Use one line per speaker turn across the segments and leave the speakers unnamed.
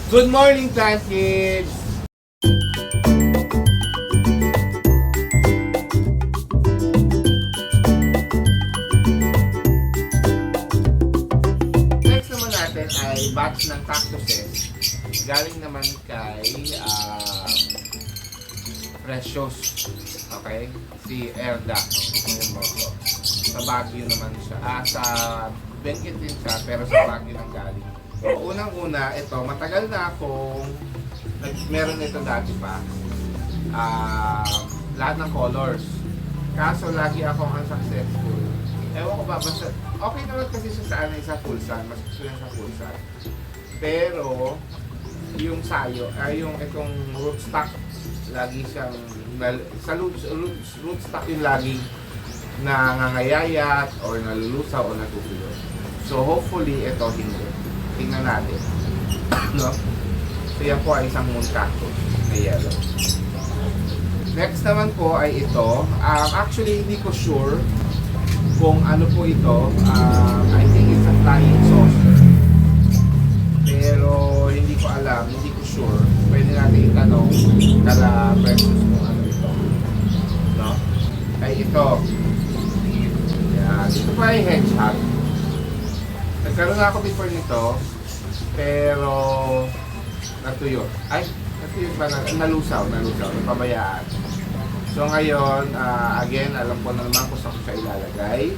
Good morning, plant kids! Next naman natin ay batch ng cactuses. Galing naman kay Precious. Okay? Si Erda. Ito yung moto. Sa Baguio naman siya. Sa Benguet din siya, pero sa Baguio nang galing. So, unang-una, ito, matagal na akong meron ito dati pa. Lahat ng colors. Kaso lagi akong unsuccessful. Ewan ko ba, basta, okay naman kasi siya sa full sun. Mas gusto niya sa full sun. Pero, yung sayo, yung itong rootstock, lagi siyang, sa rootstock yung lagi nangangayayat or nalulusaw o natutuyo. So, hopefully, ito hindi. Tingnan natin. No? So, yan po ay isang moon cactus na yellow. Next naman po ay ito. Actually, hindi ko sure kung ano po ito. I think it's a flying saucer. Pero, hindi ko alam. Hindi ko sure. Pwede natin itanong kala Precious kung ano ito. No? Ay, ito. Yan. Ito pa ay hedgehog. Nagkaroon na ako before nito, pero natuyo. Ay, natuyo ba? Nalusaw, napabayaan. So ngayon, again, alam ko na naman kung saan ko siya ilalagay.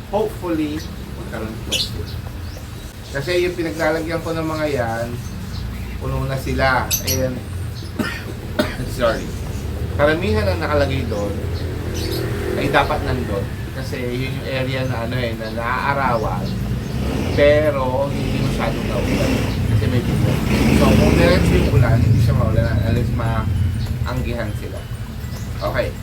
Hopefully, magkaroon ng plastic. Kasi yung pinaglalagyan ko ng mga yan, puno na sila. And, sorry. Karamihan ang nakalagay doon ay dapat nandun. Kasi yun yung area na na naaarawan. Pero hindi masyadong naulan kasi may bilang. So kung diretso yung ulan, hindi siya maulan unless maanggihan sila. Okay.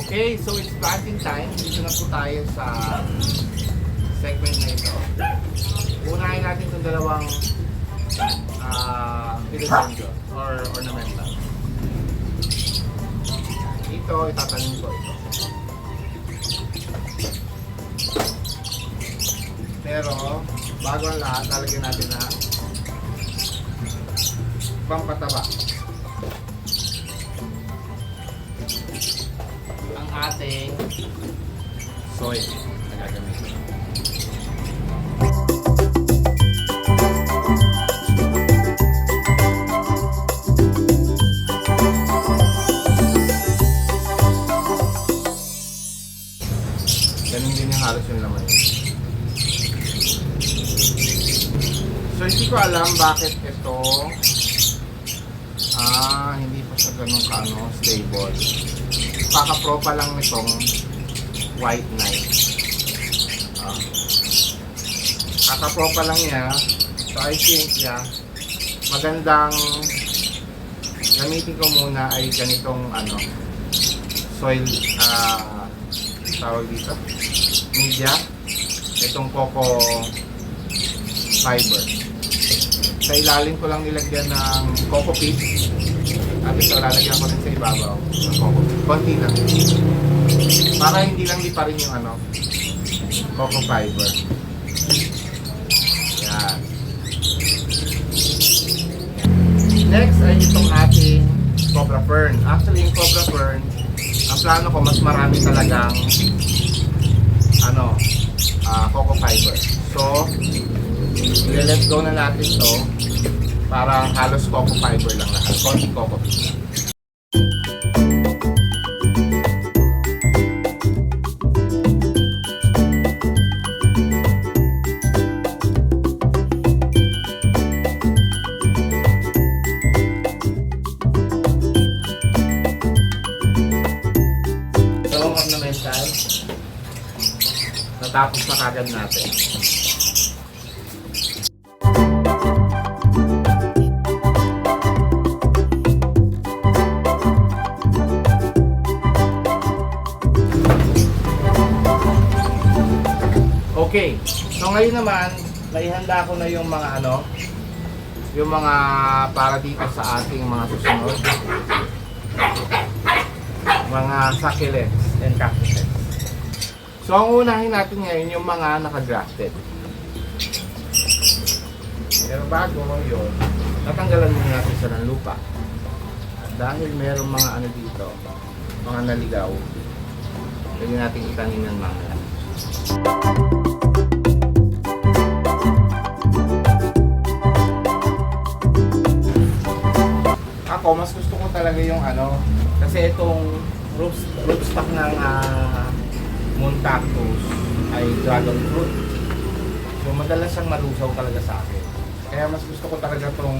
Okay, so it's planting time. Dito na po tayo sa segment na ito. Unahin natin itong dalawang philodendron or ornamental. Ito, itatanim ko ito. Pero, bago ang lahat, lalagyan natin na pampataba. Ang ating soil na gagamitin. Ganun din yung halos yung laman. So hindi ko alam bakit ito hindi pa siya ganun stable. Kakapro pa lang nitong white knight. Kakapro pa lang niya. So I think magandang gamitin ko muna ay ganitong soil tawag dito media, itong coco fiber. Sa ilalim ko lang nilagyan ng coco peats at ito lalagyan ko rin sa ibabaw ng coco peats. Konti lang para hindi lang lipa rin yung coco fiber. Yan. Next ay itong ating cobra fern. Actually yung cobra fern, ang plano ko mas marami talagang coco fiber. So i-let go na natin to para halos coco fiber lang lahat. Konti coco fiber. Dalawang ornamental. Natapos na kagad natin. Okay, so ngayon naman, naihanda ko na yung mga yung mga para dito sa ating mga susunod. Mga succulents and cactuses. So ang unahin natin ngayon yung mga naka-grafted. Pero bago yun, natanggalan muna natin siya ng lupa. Dahil merong mga ano dito, mga naligaw, pwede natin itanim ng mga. Ako, mas gusto ko talaga yung ano, kasi itong rootstock ng moon cactus ay dragon fruit. So madalas siyang malusaw talaga sa akin. Kaya mas gusto ko talaga itong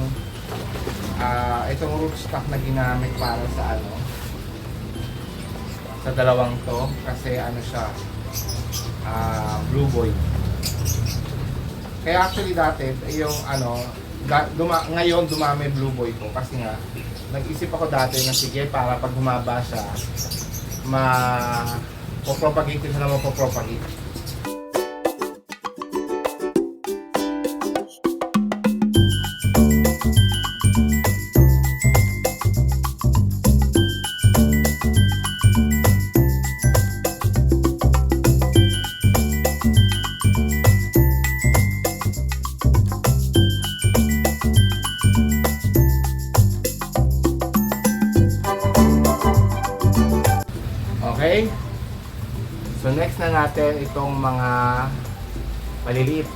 rootstock na ginamit para sa ano, sa dalawang to, kasi ano siya, blue boy. Kaya actually dati yung ano, ngayon dumami blue boy ko kasi nga nag-isip ako dati na sige para pag humaba siya popropagate ko siya na mapopropagate. Okay? So next na natin itong mga maliliit.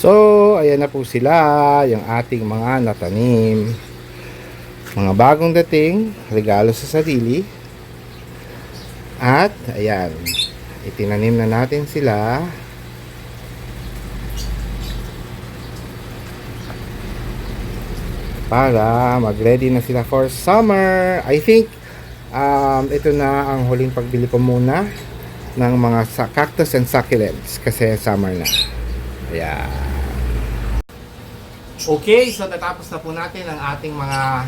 So, ayan na po sila, yung ating mga natanim. Mga bagong dating, regalo sa sarili. At, ayan, itinanim na natin sila. Para mag-ready na sila for summer. I think, ito na ang huling pagbili ko muna ng mga cactus and succulents kasi summer na. Ayan. Okay, so natapos na po natin ang ating mga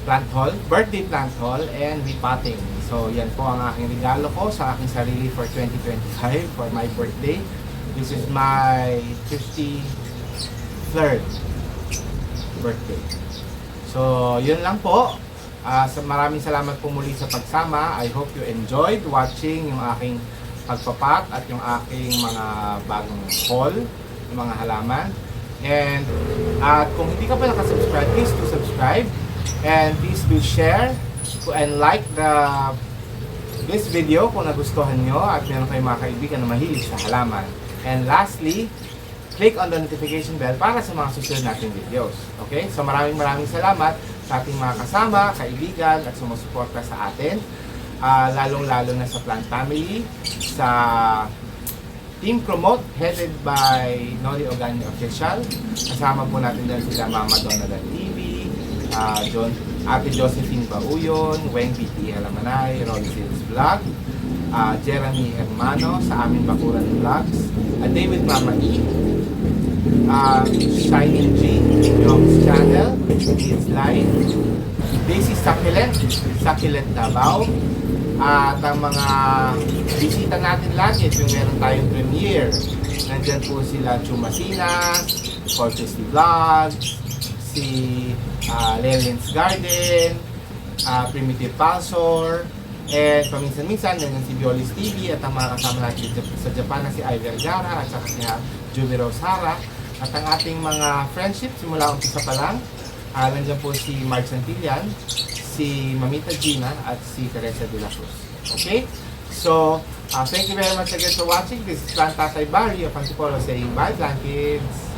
plant haul, birthday plant haul and repotting. So yan po ang aking regalo ko sa aking sarili for 2025 for my birthday. This is my 53rd birthday. So yun lang po. Maraming salamat po muli sa pagsama. I hope you enjoyed watching yung aking pagpapat at yung aking mga bagong haul, yung mga halaman. And kung hindi ka pa nakasubscribe, please do subscribe and please do share and like this video kung nagustuhan nyo at meron kayong mga kaibigan na mahilig sa halaman. And lastly, click on the notification bell para sa mga susunod nating videos. Okay? So maraming salamat sa ating mga kasama, kaibigan at sumusuporta sa atin. Lalong-lalo na sa Plant Family, sa Team Promote headed by Noli Ogani Official. Kasama po natin dyan sila Mama Donadan TV, Ate Josephine Bauyon, Weng PT Alamanay, Rolly Sales Vlog, Jeremy Hermano sa aming Bakuran Vlogs, David Mama E, Shining G, Yong's Channel, Kids Live, Daisy Succulent Davao, at ang mga bisita natin lagi, yung meron tayong premiere. Nandyan po sila Chumasina, Cortes Vlogs, si Lelin's Garden, Primitive Pulsor, and paminsan-minsan nandyan si Violis TV at ang mga kasama natin sa Japan na si Ivy Gara at saka si Juby Rose Hara. At ang ating mga friendship simula umpisa pa lang, nandyan po si Mark Santillan, si Mamita Gina at si Teresa de la Cruz. Okay? So, thank you very much again for watching. This is Plant Tatay Barry of Antipolo saying bye, Plant Kids!